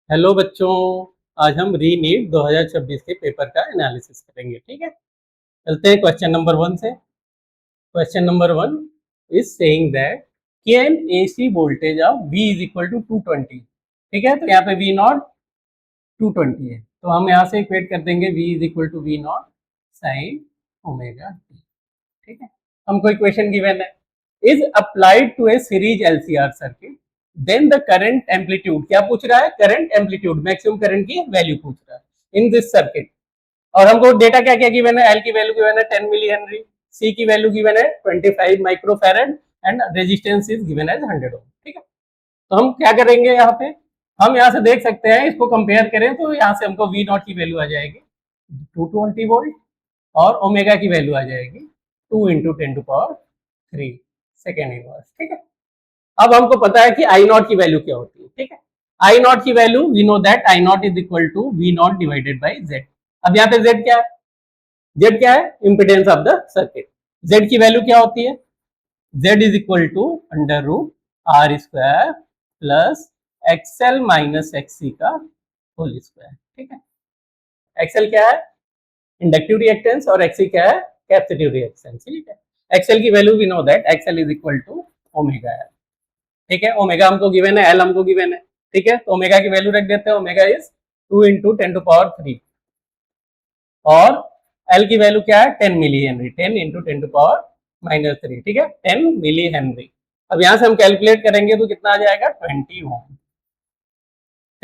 Hello बच्चों, आज हम री नीट 2026 के पेपर का एनालिसिस करेंगे। ठीक है, चलते हैं क्वेश्चन नंबर 1 से। Question number 1 is saying that can AC voltage of V is equal to 220। ठीक है, तो यहाँ पे V नॉट 220 है, तो हम यहाँ से इक्वेट कर देंगे V is equal to V naught sine omega t. ठीक है, हमको इक्वेशन गिवन है, is applied to a series LCR circuit, then the current amplitude, क्या पूछ रहा है? करंट एम्पलीट्यूड, मैक्सिमम करंट की वैल्यू पूछ रहा है इन दिस सर्किट। और हमको डेटा क्या क्या गिवन है? एल की वैल्यू गिवन है 10 मिली हेनरी, सी की वैल्यू गिवन है 25 microfarad and resistance is given as 100 ohm. ठीक है, तो हम क्या करेंगे यहाँ पे, हम यहाँ से देख सकते हैं, इसको कंपेयर करें तो यहाँ से हमको वी नॉट की वैल्यू आ जाएगी 220 वोल्ट और ओमेगा की वैल्यू आ जाएगी 2 इंटू 10⁻³ सेकेंड इनवर्स। ठीक है, अब हमको पता है कि आई नॉट की वैल्यू क्या होती है। ठीक है, आई नॉट की value we know that I not is equal to V not divided by Z. अब यहाँ पे जेड क्या है? जेड क्या है? Impedance of the circuit. Z की वैल्यू क्या होती है? Z is equal to under root R square plus XL minus XC का होल स्क्वायर। ठीक है, एक्सएल क्या है? इंडक्टिव रिएक्टेंस और एक्ससी क्या है? Capacitive reactance. ठीक है, एक्सएल की value we know that XL is equal to omega L. ठीक है, ओमेगा हमको गिवन है, एल हमको गिवन है। ठीक है, तो ओमेगा की वैल्यू रख देते हैं, ओमेगा इज 2 इंटू 10⁻³ और एल की वैल्यू क्या है? 10 मिली हेनरी, 10 इंटू 10⁻³ ठीक है, 10 मिली हेनरी। अब यहां से हम कैलकुलेट करेंगे तो कितना आ जाएगा? 20 ओम।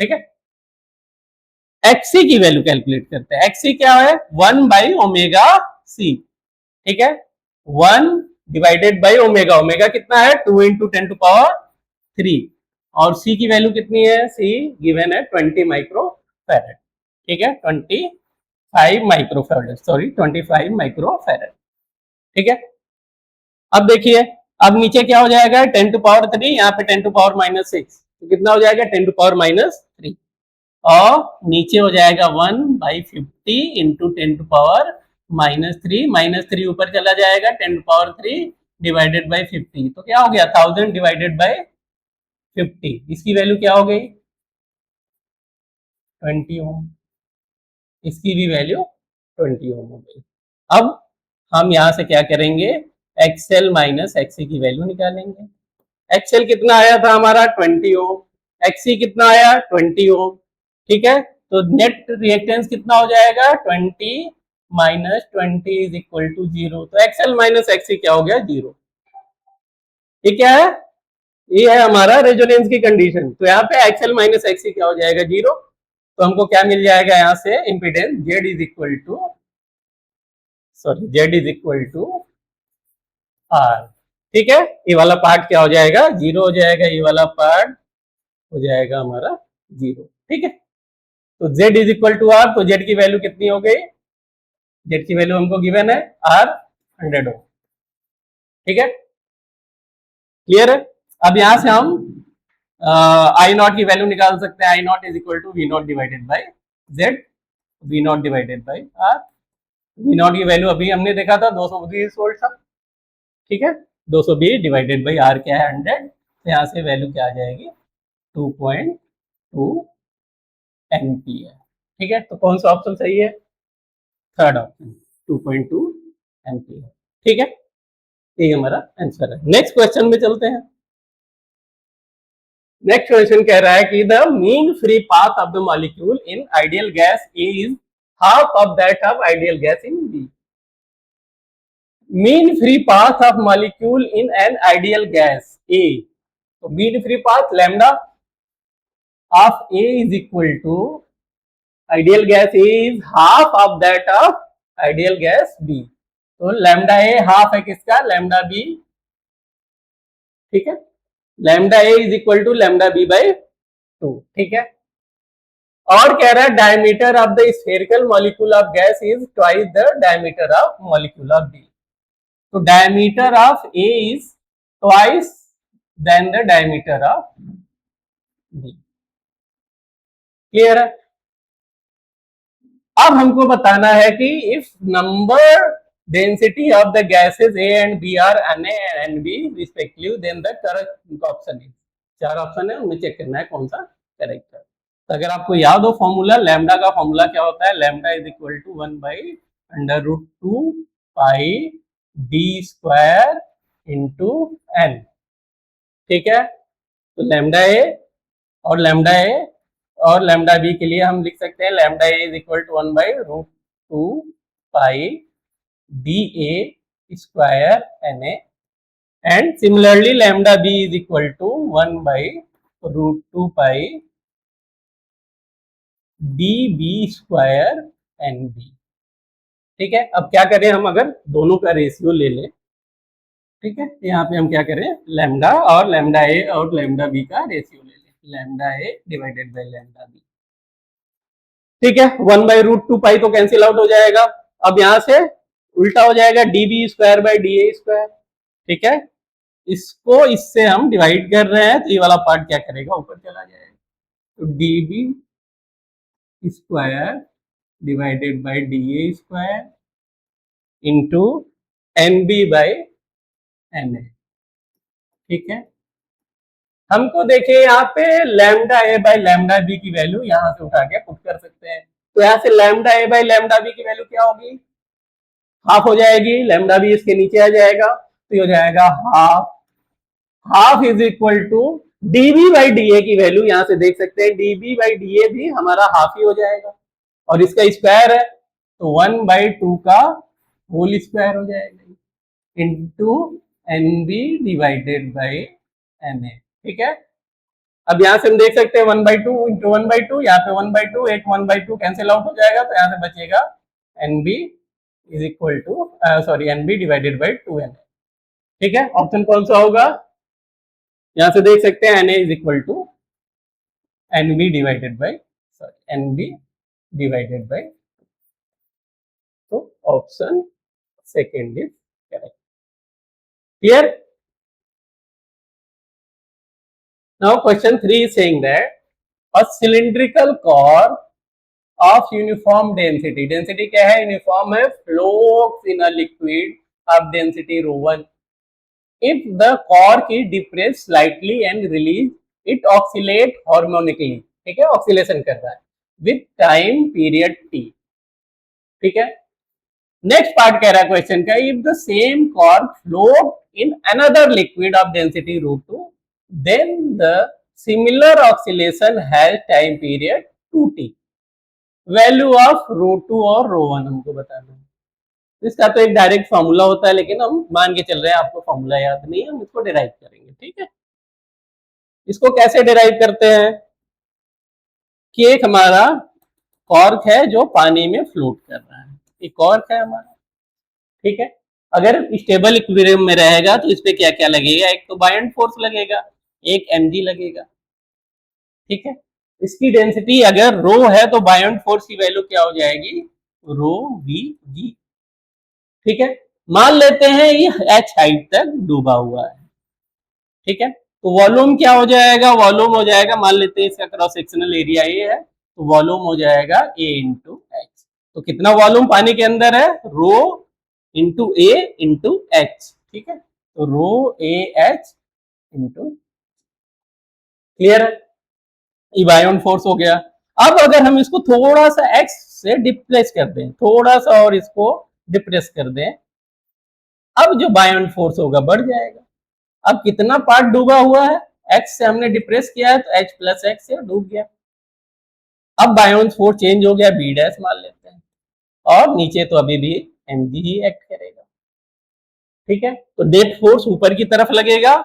ठीक है, एक्सी की वैल्यू कैलकुलेट करते हैं। एक्सी क्या है? 1 बाई ओमेगा सी। ठीक है, 1 डिवाइडेड बाई ओमेगा, ओमेगा कितना है? 2 इंटू 10⁻³ और सी की वैल्यू कितनी है? सी गिवन है 20 माइक्रोफैरड। ठीक है, 25 माइक्रोफैरड, सॉरी 25 माइक्रोफैरड। ठीक है, अब देखिए, अब नीचे क्या हो जाएगा? 10⁻³ यहाँ पे 10⁻⁻6, तो कितना हो जाएगा? 10⁻³ और नीचे हो जाएगा 1/50 इंटू 10⁻⁻3, -3 ऊपर चला जाएगा 10⁻³ डिवाइडेड बाई 50, तो क्या हो गया? 1000 डिवाइडेड बाई 50, इसकी वैल्यू क्या हो गई? 20 ओम। इसकी भी वैल्यू 20 ओम हो गई। अब हम यहां से क्या करेंगे? एक्सएल माइनस एक्ससी की वैल्यू निकालेंगे। एक्सएल कितना आया था हमारा? 20 ओम। एक्ससी कितना आया? 20 ओम। ठीक है, तो नेट रिएक्टेंस कितना हो जाएगा? 20 माइनस 20 इज इक्वल टू 0। तो एक्सएल माइनस एक्ससी क्या हो गया? 0। ये क्या है? ये है हमारा रेजोनेंस की कंडीशन। तो यहाँ पे एक्सएल माइनस एक्ससी क्या हो जाएगा? 0। तो हमको क्या मिल जाएगा यहाँ से? Impedance Z is equal to, sorry Z is equal to R. ठीक है, ये वाला पार्ट क्या हो जाएगा? 0 हो जाएगा, ये वाला पार्ट हो जाएगा हमारा 0। ठीक है, तो z is equal to R, तो z की वैल्यू कितनी हो गई? z की वैल्यू हमको गिवन है आर 100 ओम। ठीक है, क्लियर है? अब यहां से हम आई नॉट की वैल्यू निकाल सकते हैं। I not is equal to V not divided by Z, V not divided by R. V not की वैल्यू अभी हमने देखा था 220 वोल्ट था। ठीक है, 220 डिवाइडेड बाई आर क्या है? 100, तो यहाँ से वैल्यू क्या आ जाएगी? 2.2 एम्पियर। ठीक है, तो कौन सा ऑप्शन सही है? Third option, 2.2 ampere. ठीक है, ये हमारा आंसर है। नेक्स्ट क्वेश्चन में चलते हैं। नेक्स्ट क्वेश्चन कह रहा है कि the mean free path of the molecule in ideal gas is half of that of ideal gas in B. Mean free path of molecule in an ideal gas A, तो mean free path lambda of A is equal to ideal gas is half of that of ideal gas B. तो lambda A half है किसका? Lambda B. ठीक है, lambda A is equal to lambda B by 2। ठीक है, और कह रहा है diameter of the spherical molecule of gas is twice the diameter of molecule of B. तो diameter of A is twice then the diameter of B. Clear है? अब हमको बताना है कि if number density of the gases A and B are Na and B रिस्पेक्टिवली, then the correct option is, 4 option है, उनमें चेक करना है कौन सा करेक्ट है। तो अगर आपको याद हो फॉर्मूला, लैम्डा का फॉर्मूला क्या होता है, lambda is equal to 1/√2 pi D square into N. ठीक है, तो लैम्डा ए और लैम्डा ए और लैम्डा बी के लिए हम लिख सकते हैं lambda A is equal to 1/√2 pi D A square N A, and similarly lambda B is equal to 1/√2 pi D B square N B. ठीक है, अब क्या करें हम, अगर दोनों का रेशियो ले लें, ठीक है, यहाँ पे हम क्या करें, लैम्डा और लैम्डा ए और लैम्डा बी का रेशियो ले लें, lambda A divided by lambda B. ठीक है, 1/√2 पाई तो कैंसिल आउट हो जाएगा। अब यहाँ से उल्टा हो जाएगा, D B square by D A square. ठीक है, इसको इससे हम डिवाइड कर रहे हैं तो ये वाला पार्ट क्या करेगा, ऊपर चला जाएगा, तो D B square divided by D A square into N B by N A. ठीक है, हमको देखिए यहाँ पे lambda A by lambda B की वैल्यू यहाँ से उठा के पुट कर सकते हैं। तो यहाँ से lambda A by lambda B की वैल्यू क्या होगी, हाफ हो जाएगी, लैम्डा बी इसके नीचे आ जाएगा, तो ये हो जाएगा half. Half is equal to DB by D A की वैल्यू यहाँ से देख सकते हैं, डीबी बाई डी ए भी हमारा हाफ ही हो जाएगा, और इसका स्क्वायर है तो 1/2 का होल स्क्वायर हो जाएगा into N B divided by N A. ठीक है, अब यहाँ से हम देख सकते हैं 1/2 इंटू 1/2, यहाँ पे 1/2, एक 1/2 कैंसिल आउट हो जाएगा, तो यहाँ से बचेगा N B is equal to sorry N B divided by 2n। ठीक है, ऑप्शन कौन सा होगा, यहाँ से देख सकते हैं N A is equal to N B divided by sorry N B divided by, तो option second is correct. Clear? Now question 3 is saying that a cylindrical core of uniform density, density क्या है, uniform है, floats in a liquid of density ρ1. If the core is depressed slightly and release, it oscillate harmonically. ठीक है, oscillation कर रहा है with time period t. ठीक है, नेक्स्ट पार्ट कह रहा है क्वेश्चन का, if the same core float in another liquid of density ρ2, then the similar oscillation has time period 2t. Value of ρ2 और ρ1 हमको बताना है। इसका तो एक डायरेक्ट फॉर्मूला होता है, लेकिन हम मान के चल रहे हैं आपको फॉर्मूला याद नहीं है, हम इसको डिराइव करेंगे। ठीक है, इसको कैसे डिराइव करते हैं कि एक हमारा कॉर्क है जो पानी में फ्लोट कर रहा है, एक कॉर्क है हमारा। ठीक है, अगर स्टेबल इक्विलिब्रियम में रहेगा तो इस पे क्या क्या लगेगा, एक तो बायंट फोर्स लगेगा, एक mg लगेगा। ठीक है, इसकी डेंसिटी अगर रो है तो बायंट फोर्स की वैल्यू क्या हो जाएगी, रो वी जी। ठीक है, मान लेते हैं ये h हाइट तक डूबा हुआ है। ठीक है, तो वॉल्यूम क्या हो जाएगा, वॉल्यूम हो जाएगा, मान लेते हैं इसका क्रॉस सेक्शनल एरिया ये है, तो वॉल्यूम हो जाएगा a इंटू एच। तो कितना वॉल्यूम पानी के अंदर है, रो इंटू ए इंटू एच। ठीक है, तो रो ए एच इंटू, क्लियर है, ये बायंट फोर्स हो गया। अब अगर हम इसको थोड़ा सा x से डिप्रेस कर दें, थोड़ा सा और इसको डिप्रेस कर दें, अब जो बायंट फोर्स होगा बढ़ जाएगा। अब कितना पार्ट डूबा हुआ है, x से हमने डिप्रेस किया है तो h प्लस x से डूब गया। अब बायंट फोर्स चेंज हो गया, b डैश मान लेते हैं, और नीचे तो अभी भी mg ही एक्ट करेगा। ठीक है, तो नेट फोर्स ऊपर की तरफ लगेगा।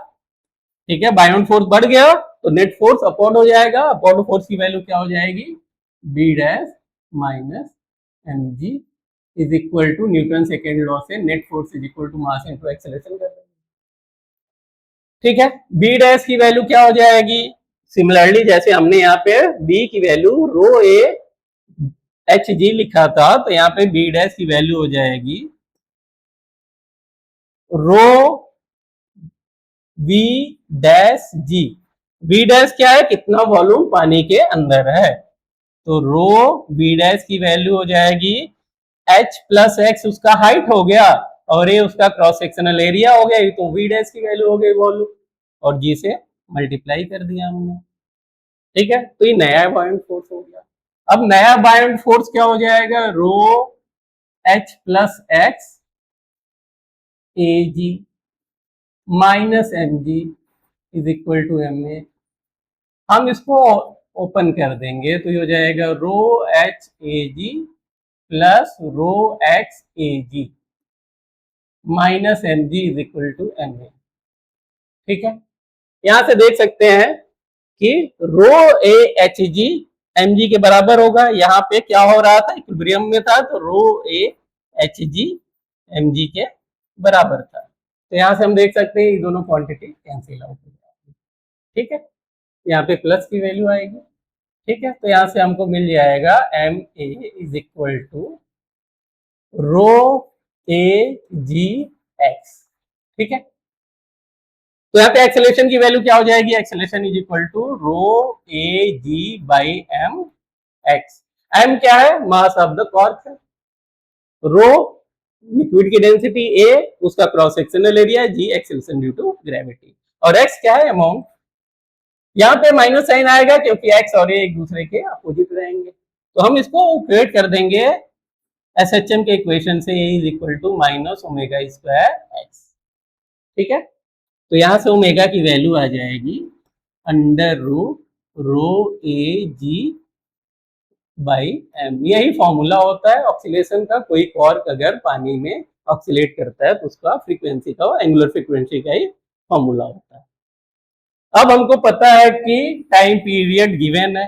ठीक है, बायंट फोर्स बढ़ गया तो नेट फोर्स अपॉन हो जाएगा, अपॉन फोर्स की वैल्यू क्या हो जाएगी, B dash minus M G is equal to Newton second law से net force is equal to mass into acceleration कर रहे हैं। ठीक है, बी डैश की वैल्यू क्या हो जाएगी, सिमिलरली जैसे हमने यहाँ पे बी की value row A H G लिखा था, तो यहाँ पे बी डैश की वैल्यू हो जाएगी rho V dash G. V dash क्या है, कितना वॉल्यूम पानी के अंदर है, तो रो वी डैश की वैल्यू हो जाएगी h प्लस एक्स, उसका हाइट हो गया, और ये उसका क्रॉस सेक्शनल एरिया हो गया, तो वी डैश की वैल्यू हो गई वॉल्यूम, और जी से मल्टीप्लाई कर दिया हमने। ठीक है, तो ये नया बायोंट फोर्स हो गया। अब नया बायोंट फोर्स क्या हो जाएगा, rho H plus X A G minus M G is equal to M A. हम इसको ओपन कर देंगे तो ये हो जाएगा rho H A G plus rho X A G minus M G is equal to M A. ठीक है, यहां से देख सकते हैं कि रो A H G M G के बराबर होगा। यहाँ पे क्या हो रहा था, इक्विलिब्रियम में था, तो रो A H G M G के बराबर था। तो यहाँ से हम देख सकते हैं ये दोनों क्वांटिटी कैंसिल आउट हो जाएगी। ठीक है, यहाँ पे प्लस की वैल्यू आएगी। ठीक है, तो यहाँ से हमको मिल जाएगा M A is equal to rho A G X. ठीक है, तो यहाँ पे एक्सेलरेशन की वैल्यू क्या हो जाएगी, acceleration is equal to rho A G by M X. M क्या है, mass of the cork. Rho liquid की डेंसिटी, ए उसका cross sectional area, G acceleration due to gravity, और एक्स क्या है, अमाउंट। यहाँ पे माइनस साइन आएगा क्योंकि एक्स और ए एक दूसरे के अपोजिट रहेंगे, तो हम इसको क्रिएट कर देंगे एस एच एम के इक्वेशन से, A is equal to minus omega square X. ठीक है, तो यहां से ओमेगा की वैल्यू आ जाएगी under root rho A G by M. यही फॉर्मूला होता है ऑक्सीलेशन का। कोई कॉर्क अगर पानी में ऑक्सीलेट करता है तो उसका फ्रीक्वेंसी का, एंगुलर फ्रीक्वेंसी का ही फॉर्मूला होता है। अब हमको पता है कि टाइम पीरियड गिवन है,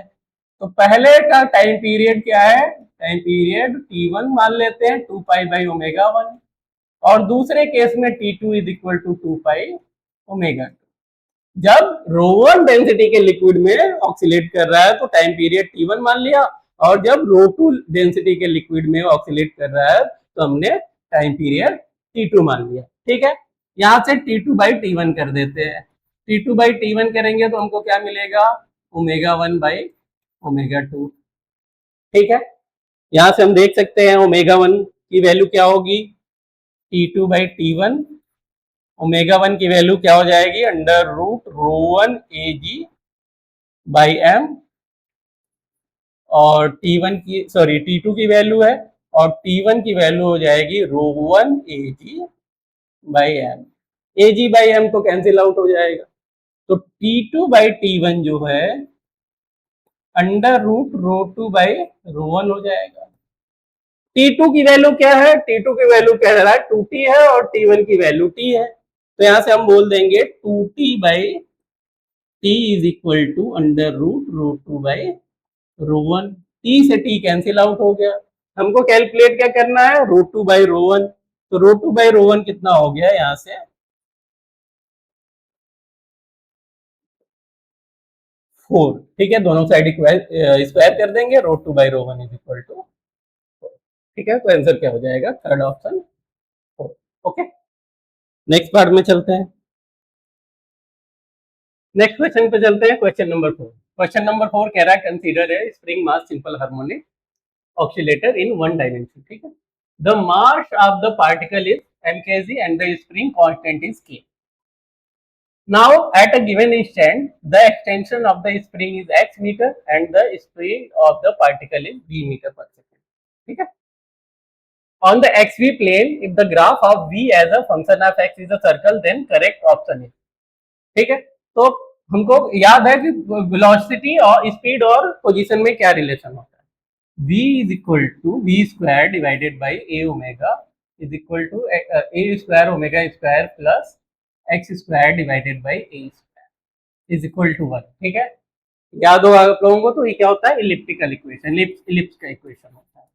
तो पहले का टाइम पीरियड क्या है, टाइम पीरियड T1 मान लेते हैं 2 पाई बाई ओमेगा 1, और दूसरे केस में T2 is equal to 2 pi omega 2। जब रो1 डेंसिटी के लिक्विड में ऑक्सीलेट कर रहा है तो टाइम पीरियड T1 मान लिया, और जब रो2 डेंसिटी के लिक्विड में ऑक्सीलेट कर रहा है तो हमने टाइम पीरियड T2 मान लिया। ठीक है, यहां से T2 बाई T1 कर देते हैं। T2 बाई T1 करेंगे तो हमको क्या मिलेगा, ओमेगा 1 बाई ओमेगा 2। ठीक है, यहां से हम देख सकते हैं ओमेगा 1 की वैल्यू क्या होगी, T2 बाई T1। ओमेगा 1 की वैल्यू क्या हो जाएगी, under root rho 1 A G by M, और T1 की, सॉरी T2 की वैल्यू है, और T1 की वैल्यू हो जाएगी rho 1 A G by M. A G by M तो कैंसिल आउट हो जाएगा, तो T2 बाई T1 जो है under root rho 2 by rho 1 हो जाएगा। T2 की वैल्यू क्या है, T2 की वैल्यू कह रहा है 2T है, और T1 की वैल्यू T है, तो यहां से हम बोल देंगे 2T by T is equal to under root rho 2 by rho 1। T से T कैंसिल आउट हो गया। हमको कैलकुलेट क्या करना है, रो 2 बाई रो 1, तो रो 2 बाई रो 1 कितना हो गया, यहां से 4। ठीक है, दोनों साइड स्क्वायर कर देंगे, rho 2 by rho 1 is equal to 4। ठीक है, तो आंसर क्या हो जाएगा, third option 4। Okay, next part में चलते हैं। नेक्स्ट क्वेश्चन पे चलते हैं, क्वेश्चन नंबर 4। क्वेश्चन नंबर 4 कह रहा है कंसीडर है spring mass simple harmonic oscillator in one dimension. ठीक है, the mass of the particle is mkg and the spring constant is k. Now at a given instant the extension of the spring is x meter and the speed of the particle is v meter per second. ठीक है, on the xv plane if the graph of v as a function of x is a circle then correct option is। ठीक है, तो हमको याद है कि velocity और स्पीड और पोजीशन में क्या रिलेशन होता है, v is equal to V square divided by A omega is equal to A square omega square plus X square divided by A square is equal to 1। ठीक है, याद हो आप लोगों को, तो ये क्या होता है, इलिप्टिकल इक्वेशन, इलिप्स का इक्वेशन होता है।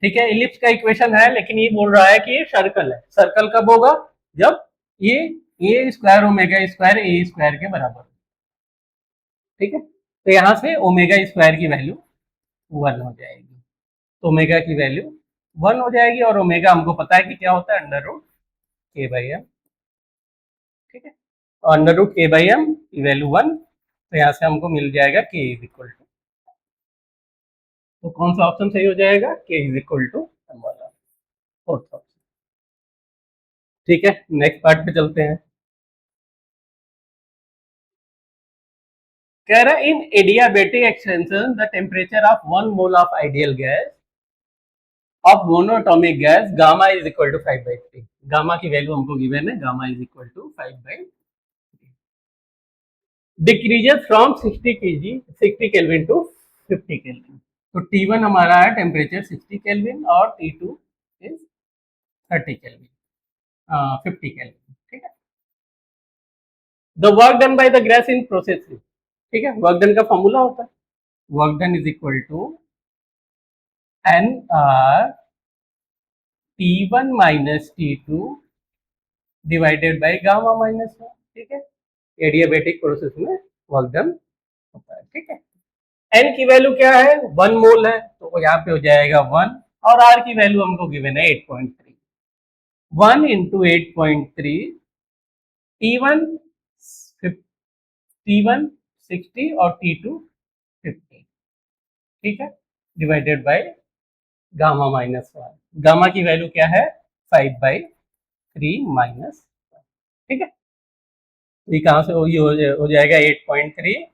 ठीक है, इलिप्स का इक्वेशन है, लेकिन ये बोल रहा है कि ये सर्कल है। सर्कल कब होगा, जब ये ए स्क्वायर ओमेगा स्क्वायर ए स्क्वायर के बराबर। ठीक है, तो यहां से ओमेगा स्क्वायर की वैल्यू 1 हो जाएगी, तो ओमेगा की वैल्यू 1 हो जाएगी, और ओमेगा हमको पता है कि क्या होता है, अंडर रूट के बाई एम। ठीक है, और अंडर रूट के बाई एम की वैल्यू 1, तो यहाँ से हमको मिल जाएगा के इज इक्वल टू, तो कौन सा ऑप्शन सही हो जाएगा, के इज इक्वल टू वाला, फोर्थ ऑप्शन। ठीक है, नेक्स्ट पार्ट पे चलते हैं। कह रहा है in adiabatic extension the temperature of 1 mole of ideal gas of monatomic gas gamma is equal to 5/3। Gamma की वैल्यू हमको गिवन है, gamma is equal to 5/3। Decreases from 60 kelvin to 50 kelvin. तो T1 हमारा है टेम्परेचर 60 केल्विन और T2 is 30 kelvin, 50 kelvin. ठीक है। The work done by the gas in process, ठीक है, वर्क डन का फॉर्मूला होता है work done is equal to NR T1 minus T2 divided by gamma minus 1। ठीक है, एडियाबेटिक प्रोसेस में वर्क डन होता है। ठीक है, एन की वैल्यू क्या है, 1 मोल है, तो यहाँ पे हो जाएगा 1, और आर की वैल्यू हमको गिवन है 8.3। 1 इंटू 8.3, T1 T1 60 और T2 50। ठीक है, divided by gamma minus 1। Gamma की वैल्यू क्या है, 5/3 माइनस 1। ठीक है, ये कहाँ से हो जाएगा 8.3,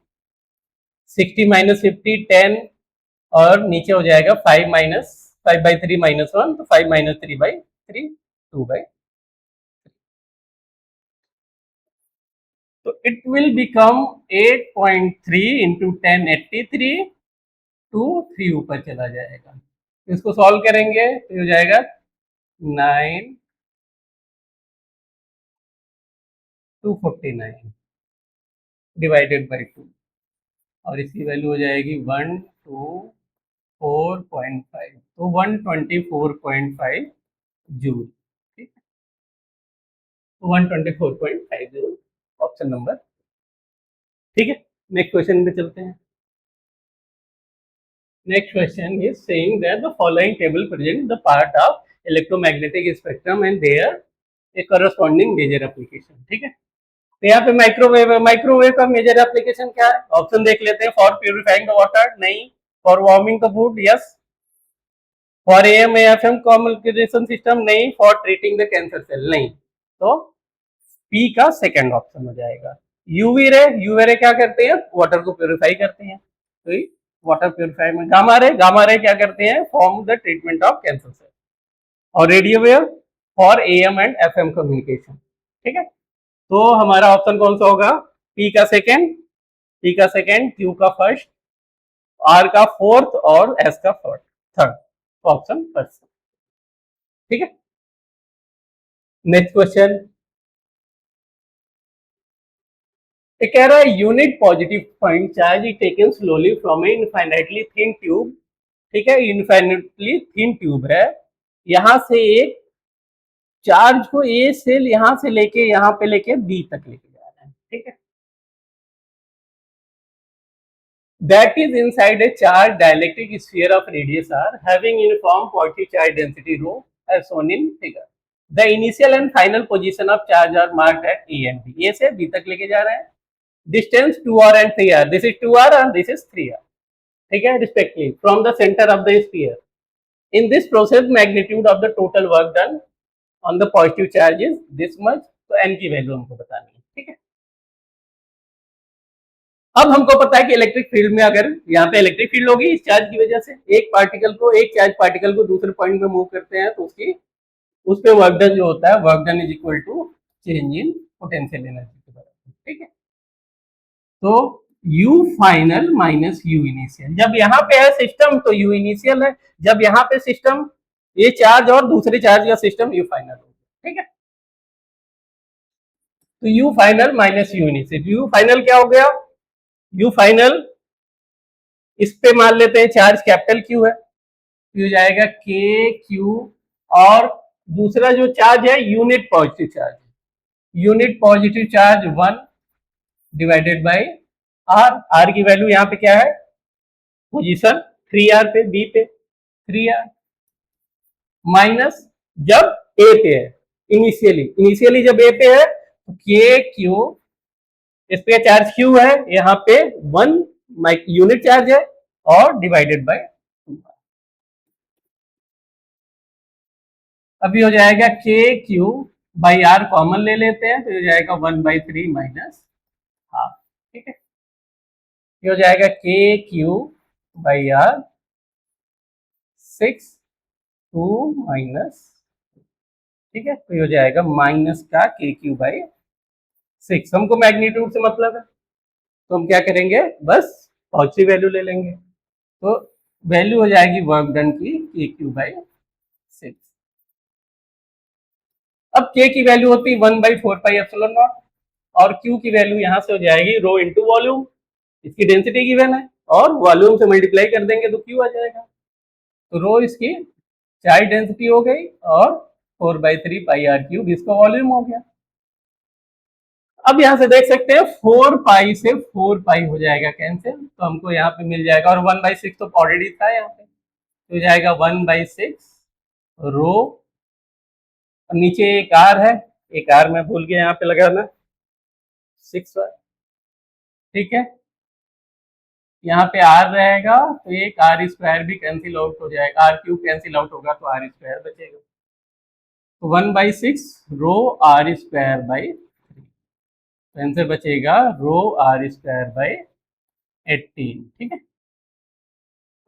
60 माइनस 50 10, और नीचे हो जाएगा 5/3 माइनस 1, तो 5 माइनस 3/3 2/3। तो it will become 8.3 into 10 83 to 3 ऊपर चला जाएगा। इसको सॉल्व करेंगे तो हो जाएगा 9 249 डिवाइडेड बाई 2, और इसकी वैल्यू हो जाएगी 124.5, तो 124.5 जूल। ठीक है, तो 124.5 जूल ऑप्शन नंबर। ठीक है, नेक्स्ट क्वेश्चन पे चलते हैं। Next question is saying that the following table present the part of electromagnetic spectrum and their a corresponding major application. ठीक है, तो यहाँ पे माइक्रोवेव है, माइक्रोवेव का मेजर एप्लीकेशन क्या है, ऑप्शन देख लेते हैं। फॉर प्यूरिफाइंग द वाटर, नहीं। For warming the food, yes. For AM AFM communication system, नहीं। For treating the cancer cell, नहीं। तो पी का सेकंड ऑप्शन हो जाएगा। यूवी रे, यूवी रे क्या करते हैं, वाटर को प्यूरिफाई करते हैं, तो वाटर प्यूरिफाई में। गामा रे, गामा रे क्या करते हैं, form the treatment of cancer cell. और radio wave for AM and FM communication. ठीक है, तो हमारा ऑप्शन कौन सा होगा, पी का सेकंड, पी का सेकंड, क्यू का फर्स्ट, आर का फोर्थ और एस का थर्ड, ऑप्शन फर्स्ट। ठीक है, नेक्स्ट क्वेश्चन ये कह रहा है unit positive point charge is taken slowly from A infinitely thin tube. ठीक है, इनफाइनाइटली थिन ट्यूब है, यहां से एक चार्ज को ए से यहां से लेके यहां पे लेके बी तक लेके जा रहा है। ठीक है, that is inside a charged dielectric sphere of radius r having uniform positive charge density rho as shown in figure. The initial and final position of charge are marked at A and B. A से B तक लेके जा रहा है, distance 2r and 3r, this is 2r and this is 3r, ठीक है, respectively from the center of the sphere. In this process magnitude of the total work done on the positive charge is this much. तो n की value हमको बतानी है। ठीक है, अब हमको पता है कि इलेक्ट्रिक फील्ड में अगर यहाँ पे इलेक्ट्रिक फील्ड होगी इस चार्ज की वजह से, एक चार्ज पार्टिकल को दूसरे पॉइंट में मूव करते हैं तो उसकी उस पे वर्क डन जो होता है, work done is equal to change in potential energy के बराबर। ठीक है, तो U final minus U initial, जब यहाँ पे है सिस्टम तो U इनिशियल है, जब यहाँ पे सिस्टम ये चार्ज और दूसरे चार्ज का सिस्टम U फाइनल हो गया। ठीक है, तो U final minus U initial, U final क्या हो गया, U फाइनल इस पे मान लेते हैं चार्ज कैपिटल Q है, हो जाएगा के क्यू, और दूसरा जो चार्ज है unit positive charge, unit positive charge 1 divided by R. R की वैल्यू यहाँ पे क्या है, पोजीशन 3r पे, बी पे 3r, माइनस जब ए पे है, इनिशियली जब ए पे है तो के क्यू, इस पे चार्ज क्यू है, यहाँ पे 1 यूनिट चार्ज है, और डिवाइडेड बाय, अभी हो जाएगा के क्यू बाई आर कॉमन ले लेते हैं तो हो जाएगा 1/3 माइनस हाफ। ठीक है, ये हो जाएगा के क्यू बाई आर 6 2 - ठीक है, तो ये हो जाएगा माइनस का के क्यू बाई 6। हमको मैग्नीट्यूड से मतलब है, तो हम क्या करेंगे, बस पॉजिटिव वैल्यू ले लेंगे। तो वैल्यू हो जाएगी वर्क डन की के क्यू बाई 6। अब के की वैल्यू होती है 1/4πε0 और क्यू की वैल्यू यहां से हो जाएगी रो इंटू वॉल्यूम। इसकी डेंसिटी गिवन है और वॉल्यूम से मल्टीप्लाई कर देंगे तो क्यू आ जाएगा। तो रो इसकी चार डेंसिटी हो गई और 4/3πr³ इसका वॉल्यूम हो गया। अब यहां से देख सकते हैं 4π से 4π हो जाएगा कैंसिल, तो हमको यहाँ पे मिल जाएगा, और 1/6 तो ऑलरेडी था यहाँ पे, तो हो जाएगा 1/6 रो, नीचे एक आर है, एक आर मैं भूल गया यहाँ पे लगाना 6, ठीक है, यहाँ पे आर रहेगा तो एक आर स्क्वायर भी कैंसिल आउट हो जाएगा, r³ कैंसिल आउट होगा तो r स्क्वायर बचेगा। तो 1/6 रो r स्क्वायर बाई 3, आंसर बचेगा रो r स्क्वायर बाई 18, ठीक है,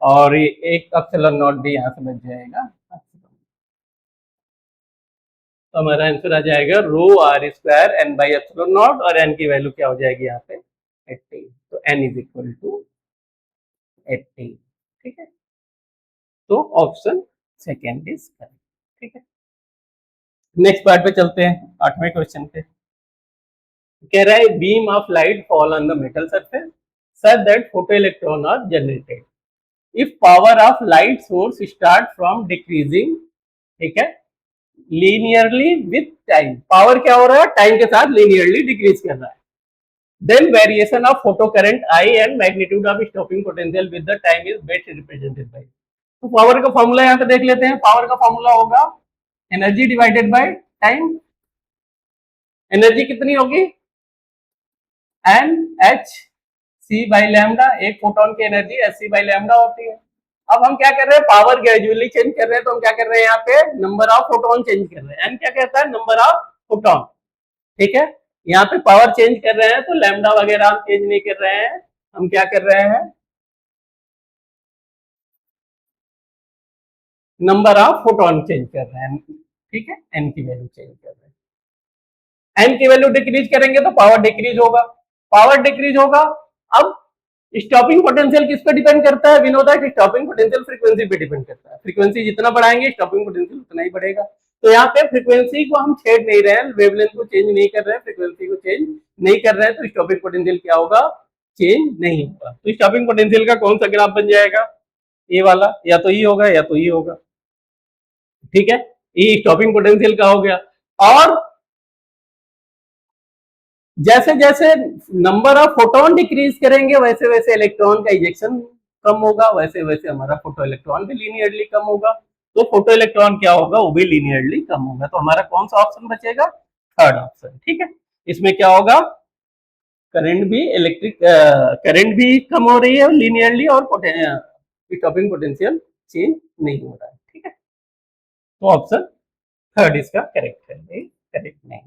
और ये एक एप्सिलॉन नॉट भी यहाँ से बच जाएगा। तो हमारा आंसर आ जाएगा रो r square n by epsilon not, और n की वैल्यू क्या हो जाएगी यहाँ पे 18, तो n इज इक्वल टू 18, ठीक है, तो ऑप्शन सेकेंड इज करेक्ट, ठीक है। नेक्स्ट पार्ट पे चलते हैं, 8वें क्वेश्चन पे। कह रहा है beam of light fall on the metal surface such that photo electron are generated if power of light source start from decreasing, ठीक है, लीनियरली विथ टाइम। पावर क्या हो रहा है, टाइम के साथ लीनियरली डिक्रीज कर रहा है। Then variation of photo current I and magnitude of stopping potential with the time is best represented by. तो पावर का फॉर्मूला यहाँ पे देख लेते हैं। पावर का फॉर्मूला होगा energy divided by time. Energy कितनी होगी, N H C by lambda, एक फोटोन की energy H C by lambda होती है। अब हम क्या कर रहे हैं, पावर ग्रेजुअली चेंज कर रहे हैं, तो हम क्या कर रहे हैं, यहाँ पे नंबर ऑफ फोटोन चेंज कर रहे हैं। एन क्या कहता है, नंबर ऑफ फोटोन, ठीक है। यहाँ पे पावर चेंज कर रहे हैं तो लैम्डा वगैरह हम चेंज नहीं कर रहे हैं, हम क्या कर रहे हैं, नंबर ऑफ फोटोन चेंज कर रहे हैं, ठीक है, एन की वैल्यू चेंज कर रहे हैं। एन की वैल्यू डिक्रीज करेंगे तो पावर डिक्रीज होगा, पावर डिक्रीज होगा। अब स्टॉपिंग पोटेंशियल किस पे डिपेंड करता है, विनोद, स्टॉपिंग पोटेंशियल फ्रीक्वेंसी पे डिपेंड करता है। फ्रीक्वेंसी जितना बढ़ाएंगे स्टॉपिंग पोटेंशियल उतना ही बढ़ेगा। तो यहाँ पे फ्रीक्वेंसी को हम छेड़ नहीं रहे हैं, वेवलेंथ को चेंज नहीं कर रहे हैं, फ्रीक्वेंसी को चेंज नहीं कर रहे हैं, तो स्टॉपिंग पोटेंशियल क्या होगा, चेंज नहीं होगा। तो स्टॉपिंग पोटेंशियल का कौन सा ग्राफ बन जाएगा, ये वाला, या तो ये होगा या तो ये होगा, ठीक है, ये स्टॉपिंग पोटेंशियल का हो गया। और जैसे जैसे नंबर ऑफ फोटोन डिक्रीज करेंगे वैसे वैसे इलेक्ट्रॉन का इजेक्शन कम होगा, वैसे वैसे हमारा फोटो इलेक्ट्रॉन भी लीनियरली कम होगा। तो फोटो इलेक्ट्रॉन क्या होगा, वो भी लीनियरली कम होगा। तो हमारा कौन सा ऑप्शन बचेगा, थर्ड ऑप्शन, ठीक है। इसमें क्या होगा, करंट भी इलेक्ट्रिक करंट भी कम हो रही है लीनियरली, और स्टॉपिंग पोटेंशियल चेंज नहीं हो रहा है, ठीक है। तो ऑप्शन थर्ड इसका करेक्ट है, करेक्ट नहीं।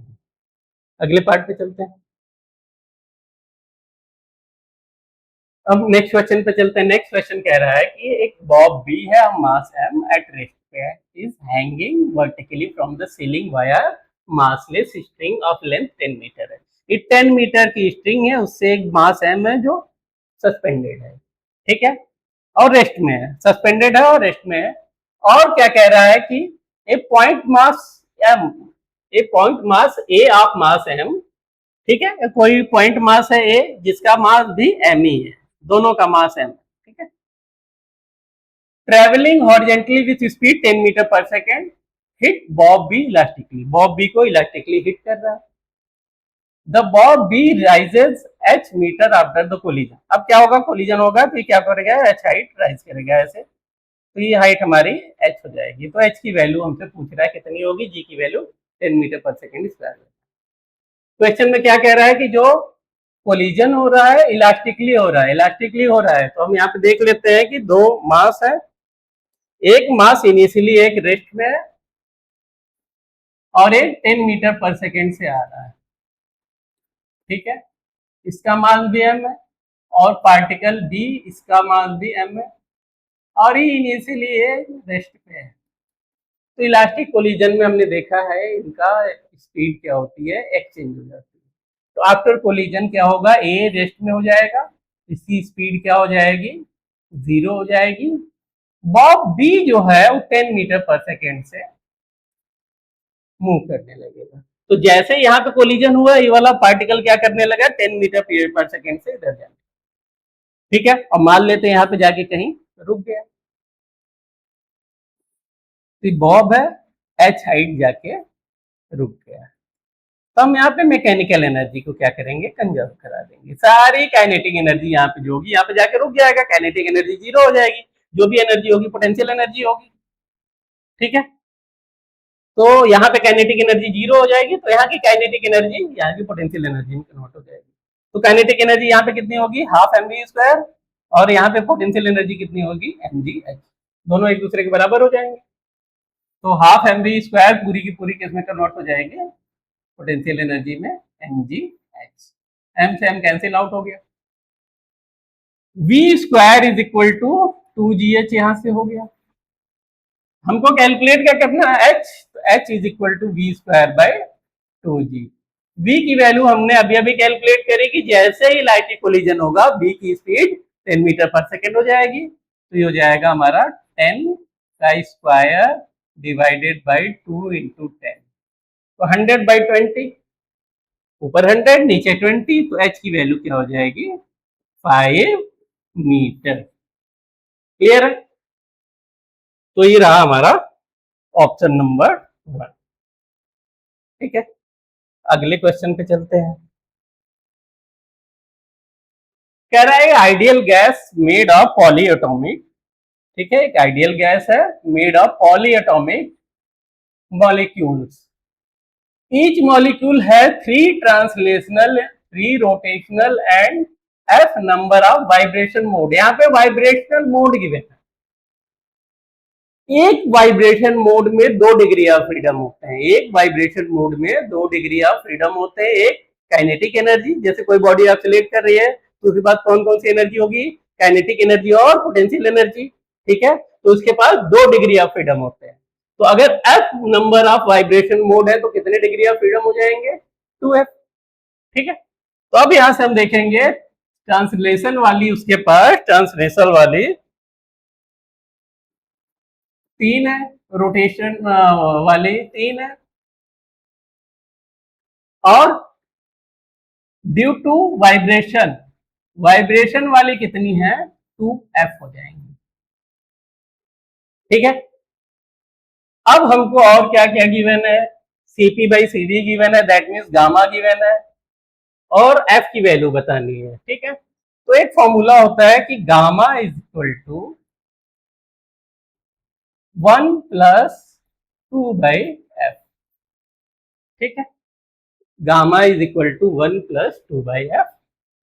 अगले पार्ट पे चलते हैं। अब नेक्स्ट क्वेश्चन पे चलते हैं। नेक्स्ट क्वेश्चन कह रहा है कि एक बॉब बी है, मास एम एट रेस्ट पे is hanging vertically from the ceiling via massless string of length 10 metre है। ये 10 मीटर की स्ट्रिंग है, उससे एक मास एम है जो सस्पेंडेड है, ठीक है, और रेस्ट में है, सस्पेंडेड है और रेस्ट में है। और क्या कह रहा है कि a point mass M, a point mass A of mass M, ठीक है, कोई पॉइंट मास है ए जिसका मास भी एम ही है, दोनों का मास एम, ठीक है, travelling horizontally with speed 10 metre पर second hit bob B elastically, bob B को इलास्टिकली हिट कर रहा है। The bob B rises h metre after the collision. अब क्या होगा, कोलिजन होगा तो क्या करेगा, h हाइट राइज करेगा ऐसे, तो ये हाइट हमारी h हो जाएगी। तो h की वैल्यू हमसे पूछ रहा है कितनी होगी, g की वैल्यू 10 मीटर पर सेकेंड स्क्वायर। क्वेश्चन में क्या कह रहा है कि जो कोलिजन हो रहा है इलास्टिकली हो रहा है, इलास्टिकली हो रहा है, तो हम यहाँ पे देख लेते हैं कि दो मास है, एक मास इनिशियली एक रेस्ट में है और एक 10 मीटर पर सेकेंड से आ रहा है, ठीक है, इसका मास भी एम है और पार्टिकल बी, इसका मास भी m है और ये इनिशियली ये रेस्ट पे है। तो इलास्टिक कोलिजन में हमने देखा है इनका स्पीड क्या होती है, एक्सचेंज हो जाती है। तो आफ्टर कोलिजन क्या होगा, ए रेस्ट में हो जाएगा, इसकी स्पीड क्या हो जाएगी, 0 हो जाएगी। बॉब बी जो है वो 10 मीटर पर सेकेंड से मूव करने लगेगा। तो जैसे यहाँ पे कोलिजन हुआ, ये वाला पार्टिकल क्या करने लगा, 10 मीटर पर सेकेंड से इधर जाने। ठीक है, और मान लेते हैं यहाँ पे जाके कहीं रुक गया। तो बॉब है, एच हाइट जाके रुक गया। तो हम यहाँ पे मैकेनिकल एनर्जी को क्या करेंगे, कंजर्व करा देंगे। सारी काइनेटिक एनर्जी यहाँ पे जो होगी यहाँ पे जाके रुक जाएगा, काइनेटिक एनर्जी 0 हो जाएगी, जो भी एनर्जी होगी पोटेंशियल एनर्जी होगी। ठीक है, तो यहाँ पे काइनेटिक एनर्जी 0 हो जाएगी, तो यहाँ की काइनेटिक एनर्जी यहाँ की पोटेंशियल एनर्जी में कन्वर्ट हो जाएगी। तो काइनेटिक एनर्जी यहाँ पे कितनी होगी, हाफ mv², और यहाँ पे पोटेंशियल एनर्जी कितनी होगी, mgh। दोनों एक दूसरे के बराबर हो जाएंगे। तो हाफ mv² पूरी की पूरी किस में कन्वर्ट हो जाएगी, पोटेंशियल एनर्जी में, mgh। m से m कैंसिल आउट हो गया। v² is equal to 2gh यहाँ से हो गया। हमको कैलकुलेट क्या करना है, h, तो h is equal to v² by 2g। v की वैल्यू हमने अभी अभी कैलकुलेट करी कि जैसे ही लाइट कोलिजन होगा v की स्पीड 10 मीटर पर सेकेंड हो जाएगी। तो ये हो जाएगा हमारा 10 का स्क्वायर डिवाइडेड बाई 2 इंटू 10, तो 100 बाई 20, ऊपर 100 नीचे 20, तो h की वैल्यू क्या हो जाएगी, 5 मीटर। क्लियर है? तो ये रहा हमारा ऑप्शन नंबर 1। ठीक है, अगले क्वेश्चन पे चलते हैं। कह रहा है ideal gas made of polyatomic. ठीक है, एक आइडियल गैस है made of polyatomic molecules. Each molecule है 3 translational, 3 rotational and f number of vibration mode. यहाँ पे वाइब्रेशनल मोड गिवन है। एक वाइब्रेशन मोड में 2 डिग्री ऑफ फ्रीडम होते हैं, एक वाइब्रेशन मोड में 2 डिग्री ऑफ फ्रीडम होते हैं। एक काइनेटिक एनर्जी, जैसे कोई बॉडी आप सिलेक्ट कर रही है तो उसके पास कौन कौन सी एनर्जी होगी, काइनेटिक एनर्जी और पोटेंशियल एनर्जी। ठीक है, तो उसके पास 2 डिग्री ऑफ फ्रीडम होते हैं। तो अगर f number of vibration mode है तो कितने डिग्री ऑफ फ्रीडम हो जाएंगे, 2f। ठीक है, तो अब यहां से हम देखेंगे ट्रांसलेशन वाली, उसके पास ट्रांसलेशन वाली 3 है, रोटेशन वाली 3 है, और ड्यू टू वाइब्रेशन, वाइब्रेशन वाली कितनी है, 2f हो जाएंगी। ठीक है, अब हमको और क्या क्या गिवन है, cp बाई cd गिवन है, दैट मीन्स गामा गिवन है, और f की वैल्यू बतानी है। ठीक है, तो एक फॉर्मूला होता है कि gamma is equal to 1 plus 2 by f। ठीक है, gamma is equal to 1 plus 2 by F.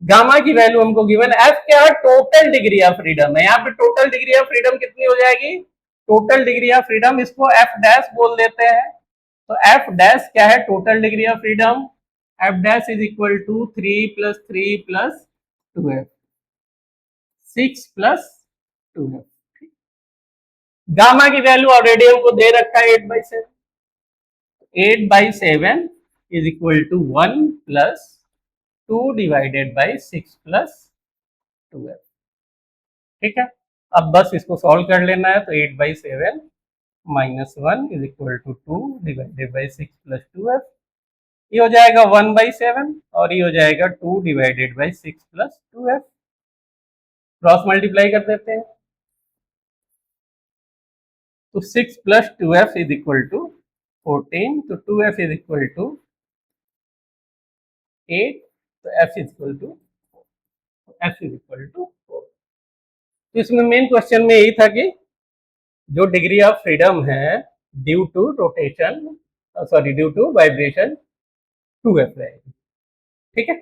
Gamma की वैल्यू हमको गिवन है, एफ क्या है, टोटल डिग्री ऑफ फ्रीडम है। यहाँ पे टोटल डिग्री ऑफ फ्रीडम कितनी हो जाएगी, टोटल डिग्री ऑफ फ्रीडम, इसको एफ डैश बोल देते हैं। तो एफ डैश क्या है, total degree of freedom, F dash is equal to 3 plus 3 plus 2f, 6 plus 2f। Gamma की वैल्यू ऑलरेडी हमको दे रखा है 8/7, 8/7 is equal to 1 plus 2 divided by 6 plus 2f। ठीक है, अब बस इसको सॉल्व कर लेना है। तो 8/7 minus 1 is equal to 2 divided by 6 plus 2f, ये हो जाएगा 1/7, और ये हो जाएगा 2 divided by 6 plus 2f। Cross multiply कर देते हैं, तो 6 plus 2f is equal to 14, तो 2f इज इक्वल टू 8, तो f इज इक्वल टू 4। तो इसमें मेन क्वेश्चन में यही था कि जो डिग्री ऑफ फ्रीडम है due to rotation, sorry due to vibration, 2f रहेगी। ठीक है,